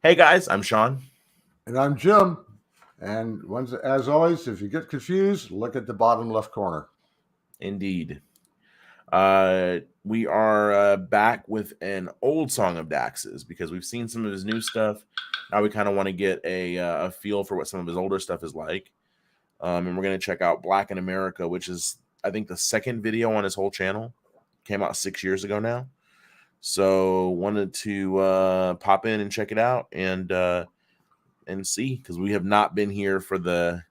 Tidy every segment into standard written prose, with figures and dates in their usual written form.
Hey guys, I'm Sean. And I'm Jim. And as always, if you get confused, look at the bottom left corner. Indeed. We are back with an old song of Dax's because we've seen some of his new stuff. Now we kind of want to get a feel for what some of his older stuff is like. And we're going to check out Black in America, which is, I think, the second video on his whole channel. Came out 6 years ago now. So wanted to pop in and check it out and see, because we have not been here for the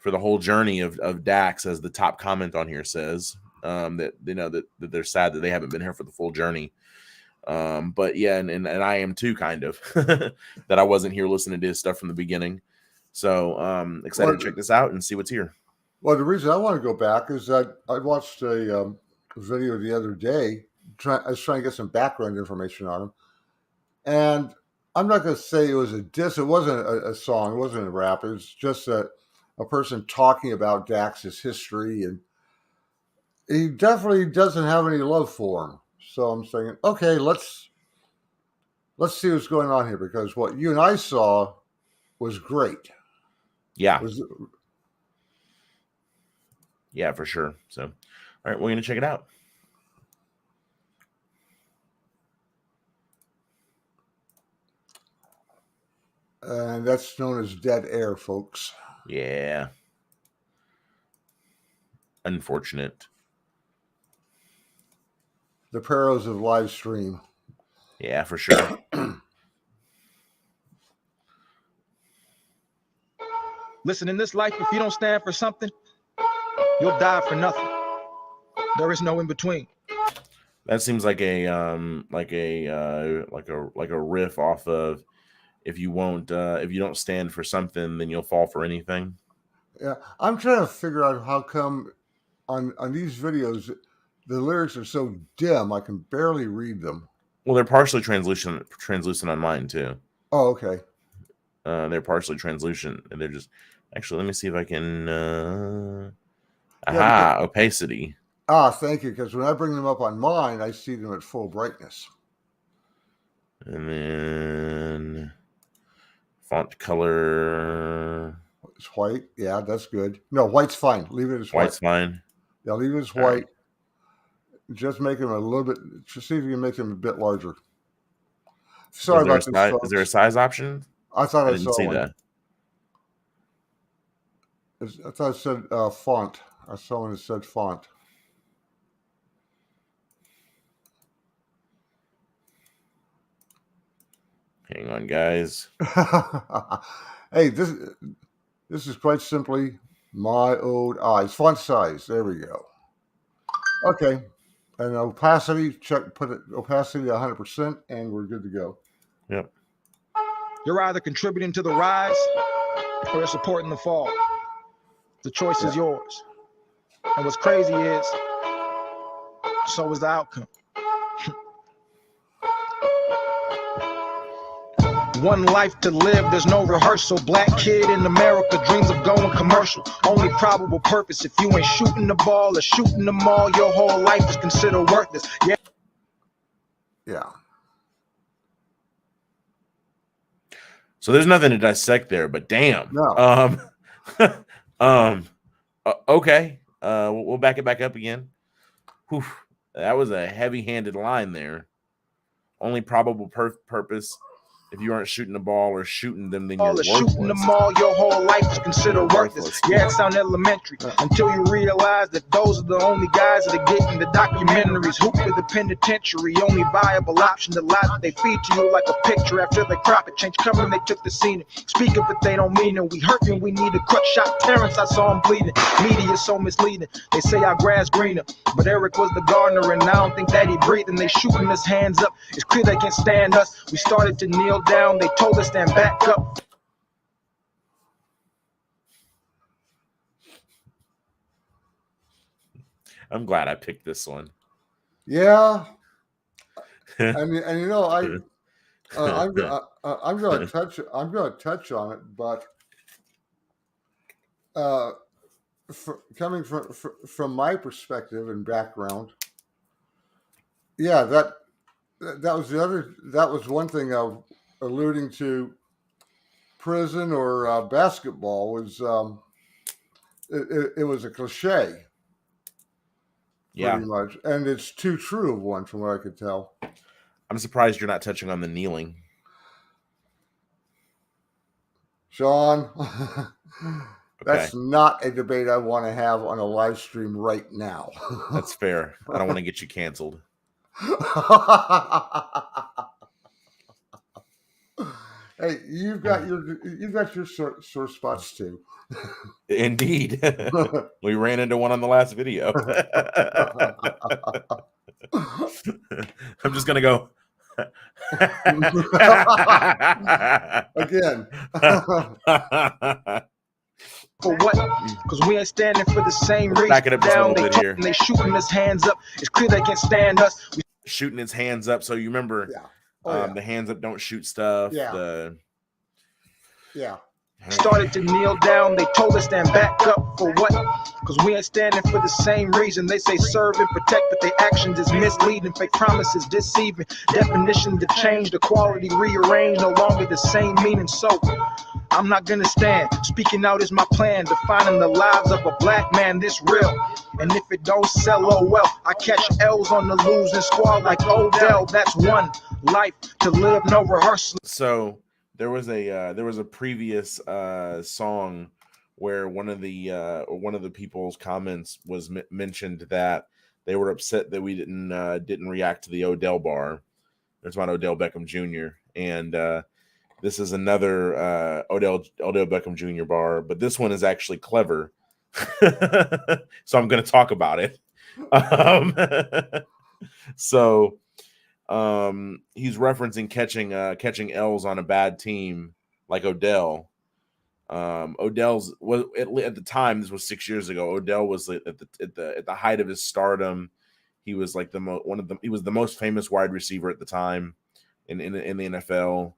whole journey of Dax, as the top comment on here says. That that they're sad that they haven't been here for the full journey. But yeah, and I am too, kind of that I wasn't here listening to his stuff from the beginning. So excited to check this out and see what's here. Well, the reason I want to go back is that I watched a video the other day. I was trying to get some background information on him, and I'm not going to say it was a diss. It wasn't a song. It wasn't a rap. It was just a person talking about Dax's history, and he definitely doesn't have any love for him. So I'm thinking, okay, let's see what's going on here, because what you and I saw was great. Yeah. Yeah, for sure. So, all right, we're going to check it out. And that's known as dead air, folks. Yeah. Unfortunate. The perils of live stream. Yeah, for sure. Listen, in this life, if you don't stand for something, you'll die for nothing. There is no in between. That seems like a riff off of if you don't stand for something, then you'll fall for anything. Yeah, I'm trying to figure out how come on these videos the lyrics are so dim I can barely read them. Well, they're partially translucent on mine too. Oh, okay. They're partially translucent, and they're just actually. Let me see if I can. Opacity. Thank you. Because when I bring them up on mine, I see them at full brightness. And then font color. It's white. Yeah, that's good. No, white's fine. Leave it as white. White's fine. Yeah, leave it as white. Right. Just make them a little bit. Just see if you can make them a bit larger. Sorry about this, folks. Is there a size option? I thought I didn't see that. I thought it said font. I saw when it said font. Hang on, guys. Hey, this is quite simply my old eyes. Font size. There we go. Okay. And opacity, put it opacity 100%, and we're good to go. Yep. You're either contributing to the rise or you're supporting the fall. The choice is yours. And what's crazy is, so is the outcome. One life to live, there's no rehearsal. Black kid in America dreams of going commercial. Only probable purpose, if you ain't shooting the ball or shooting them all, your whole life is considered worthless. Yeah. So there's nothing to dissect there, but damn. No. Okay. We'll back it back up again. Whew. That was a heavy-handed line there. Only probable purpose. If you aren't shooting the ball or shooting them, then you're worthless. Shooting them all, your whole life is considered worthless. Yeah, it sounds elementary until you realize that those are the only guys that are getting the documentaries. Hoop to the penitentiary, only viable option. The lies that they feed to you like a picture after the profit change coming, they took the scene. Speak up, but they don't mean it. We hurting, we need a cut shot. Terrence, I saw him bleeding. Media so misleading. They say our grass greener, but Eric was the gardener, and I don't think that he breathing. They shooting his hands up. It's clear they can't stand us. We started to kneel down, they told us stand back up. I'm glad I picked this one. Yeah, and you know, I'm going to touch on it, but coming from my perspective and background, yeah, that was one thing alluding to prison or basketball was it was a cliche. Yeah. Pretty much. And it's too true of one from what I could tell. I'm surprised you're not touching on the kneeling. Sean, that's Okay. not a debate I want to have on a live stream right now. That's fair. I don't want to get you canceled. Hey, you've got your sore spots too. Indeed. We ran into one on the last video. I'm just gonna go again. For what? Because we ain't standing for the same reason. Back it up just a Down, little they bit talk here. and they shooting us hands up. It's clear they can't stand us. Shooting his hands up. So you remember the hands up, don't shoot stuff. Yeah. Started to kneel down. They told us stand back up. For what? Because we ain't standing for the same reason. They say serve and protect, but their actions is misleading. Fake promises deceiving. Definition to change. The quality rearranged. No longer the same meaning. So I'm not gonna stand. Speaking out is my plan. Defining the lives of a black man. This real. And if it don't sell, oh well. I catch L's on the losing squad like Odell. That's one life to live. No rehearsal. So there was a previous song where one of the people's comments was mentioned that they were upset that we didn't react to the Odell bar. There's about Odell Beckham Jr. and this is another Odell Beckham Jr. bar, but this one is actually clever. So I'm going to talk about it. He's referencing catching L's on a bad team like Odell. Odell's was at the time, this was 6 years ago. Odell was at the height of his stardom. He was like he was the most famous wide receiver at the time in the NFL.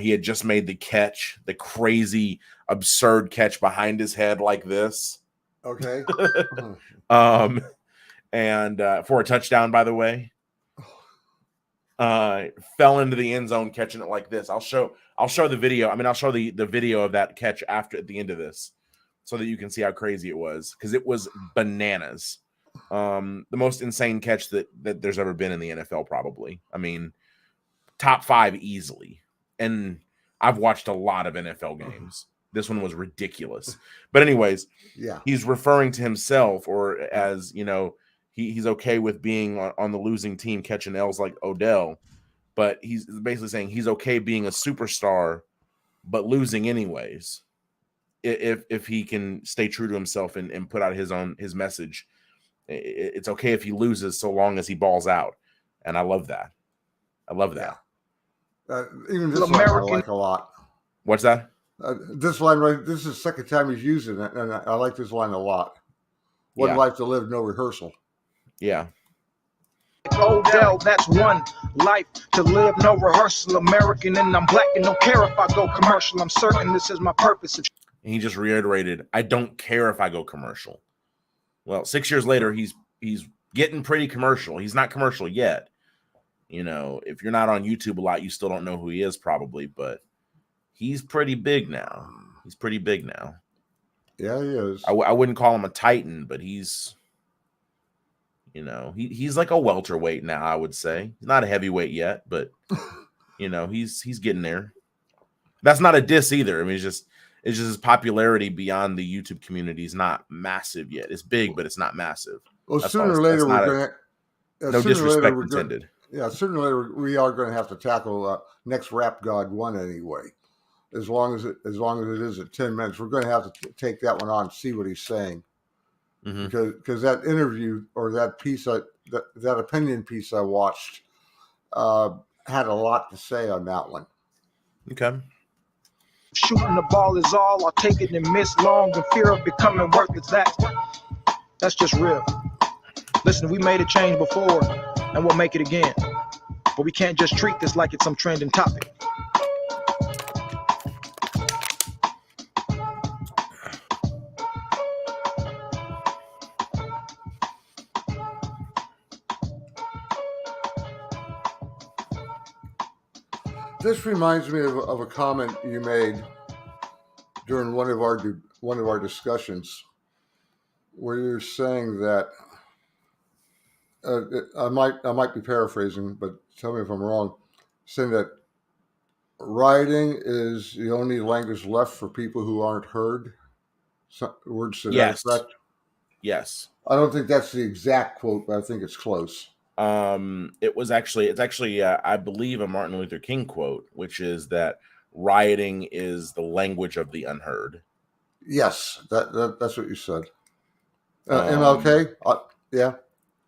He had just made the catch, the crazy, absurd catch behind his head like this. Okay. And for a touchdown, by the way. Fell into the end zone catching it like this. I'll show the video. I mean, I'll show the video of that catch at the end of this so that you can see how crazy it was, because it was bananas. The most insane catch that there's ever been in the NFL, probably. I mean, top 5 easily. And I've watched a lot of NFL games. This one was ridiculous. But anyways, he's referring to himself, or as, you know, he's okay with being on the losing team, catching L's like Odell, but he's basically saying he's okay being a superstar, but losing anyways. If he can stay true to himself and put out his message, it's okay if he loses so long as he balls out. And I love that. Even this line I like a lot. What's that? This line, right? This is the second time he's using it, and I like this line a lot. One life to live, no rehearsal. Yeah. Odell, that's one life to live, no rehearsal. American, and I'm black, and don't care if I go commercial. I'm certain this is my purpose. And he just reiterated, I don't care if I go commercial. Well, 6 years later, he's getting pretty commercial. He's not commercial yet. You know, if you're not on YouTube a lot, you still don't know who he is probably, but he's pretty big now. Yeah, he is. I wouldn't call him a titan, but he's, you know, he's like a welterweight now, I would say. He's not a heavyweight yet, but, you know, he's getting there. That's not a diss either. I mean, it's just his popularity beyond the YouTube community is not massive yet. It's big, but it's not massive. Well, sooner or later, no disrespect intended. Sooner or later, we are going to have to tackle next Rap God 1 anyway. As long as it is at 10 minutes, we're going to have to take that one on and see what he's saying. Mm-hmm. Because that interview or that piece, that opinion piece I watched had a lot to say on that one. Okay. Shooting the ball is all. I'll take it and miss long in fear of becoming worthless. That's just real. Listen, we made a change before and we'll make it again. But we can't just treat this like it's some trending topic. This reminds me of a comment you made during one of our discussions, where you're saying that I might be paraphrasing, but tell me if I'm wrong. Saying that writing is the only language left for people who aren't heard. Words to that Yes. effect. Yes. I don't think that's the exact quote, but I think it's close. It's actually I believe a Martin Luther King quote, which is that rioting is the language of the unheard. Yes, that's what you said. MLK, yeah.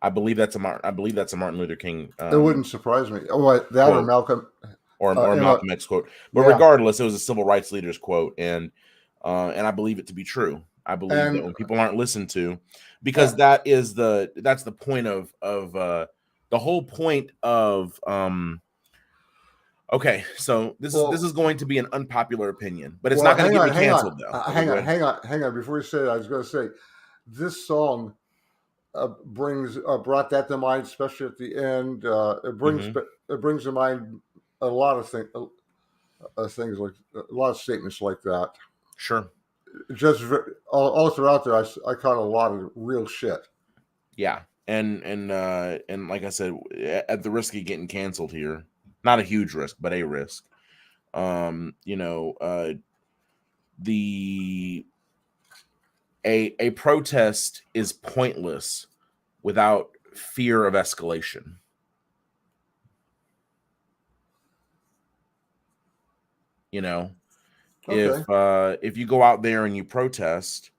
I believe that's a Martin Luther King. It wouldn't surprise me. Oh, that quote. Or Malcolm. Or Malcolm X quote. But regardless, it was a civil rights leader's quote, and I believe it to be true. I believe that when people aren't listened to, because that's the point of the whole point of okay, so this is going to be an unpopular opinion, but it's not going to get me canceled though. Hang on. Before you say that, I was going to say this song brought that to mind, especially at the end. It brings to mind a lot of things like a lot of statements like that. Sure. Just all throughout there, I caught a lot of real shit. Yeah, and like I said, at the risk of getting canceled here, not a huge risk, but a risk. A protest is pointless without fear of escalation. Okay. If you go out there and you protest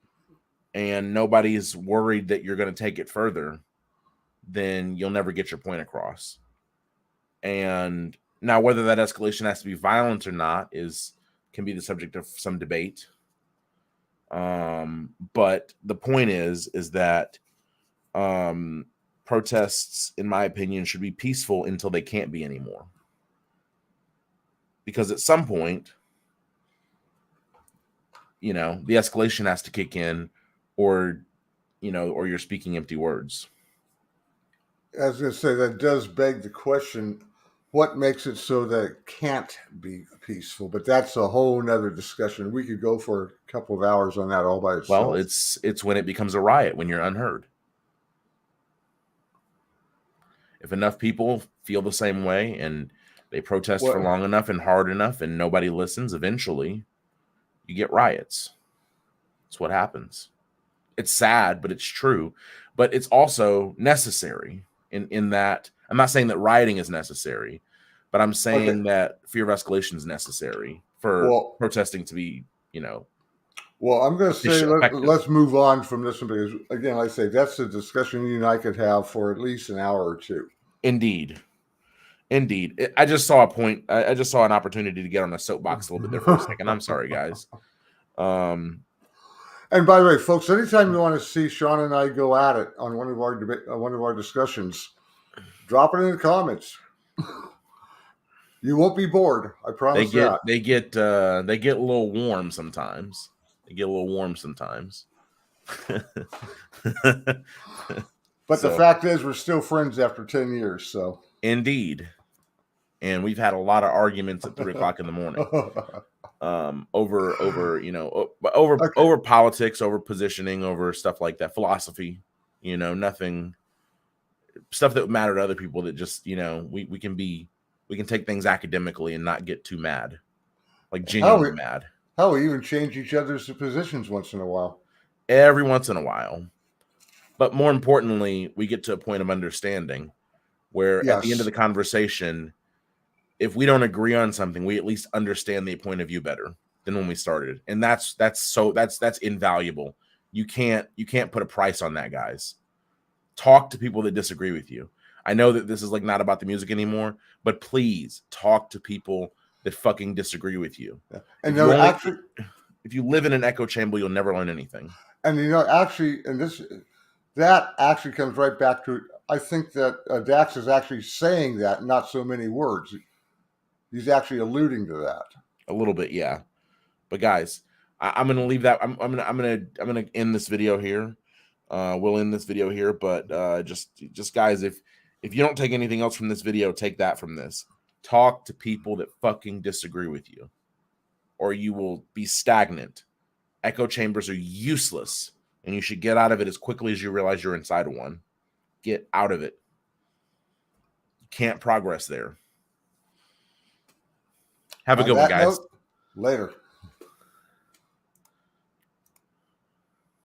and nobody's worried that you're going to take it further, then you'll never get your point across. And now whether that escalation has to be violent or not can be the subject of some debate. But the point is that protests, in my opinion, should be peaceful until they can't be anymore. Because at some point, the escalation has to kick in, or you're speaking empty words. I was going to say, that does beg the question, what makes it so that it can't be peaceful? But that's a whole nother discussion. We could go for a couple of hours on that all by itself. Well, it's when it becomes a riot, when you're unheard. If enough people feel the same way and they protest for long enough and hard enough and nobody listens, eventually you get riots. That's what happens. It's sad, but it's true. But it's also necessary in that I'm not saying that rioting is necessary, but I'm saying that fear of escalation is necessary for protesting to be, Well, I'm going to say let's move on from this one, because, again, like I say, that's a discussion you and I could have for at least an hour or two. Indeed. I just saw a point. I just saw an opportunity to get on a soapbox a little bit there for a second. I'm sorry, guys. And by the way, folks, anytime you want to see Sean and I go at it on one of our discussions, drop it in the comments. You won't be bored. I promise that. They get a little warm sometimes. But the fact is, we're still friends after 10 years. So indeed, and we've had a lot of arguments at 3:00 in the morning. Over politics, over positioning, over stuff like that, philosophy, nothing, stuff that would matter to other people that just, we can take things academically and not get too mad, like genuinely mad. How we even change each other's positions once in a while. Every once in a while. But more importantly, we get to a point of understanding where at the end of the conversation, if we don't agree on something, we at least understand the point of view better than when we started. And that's invaluable. You can't put a price on that, guys. Talk to people that disagree with you. I know that this is not about the music anymore, but please talk to people that fucking disagree with you. Yeah. And if you live in an echo chamber, you'll never learn anything. And that actually comes right back to, I think that Dax is actually saying that, not so many words. He's actually alluding to that a little bit, yeah. But guys, I'm gonna leave that. I'm gonna end this video here. We'll end this video here, but just guys, if you don't take anything else from this video, take that from this. talk to people that fucking disagree with you, or you will be stagnant. Echo chambers are useless, and you should get out of it as quickly as you realize you're inside of one. Get out of it. You can't progress there. Have a good one, guys. Later.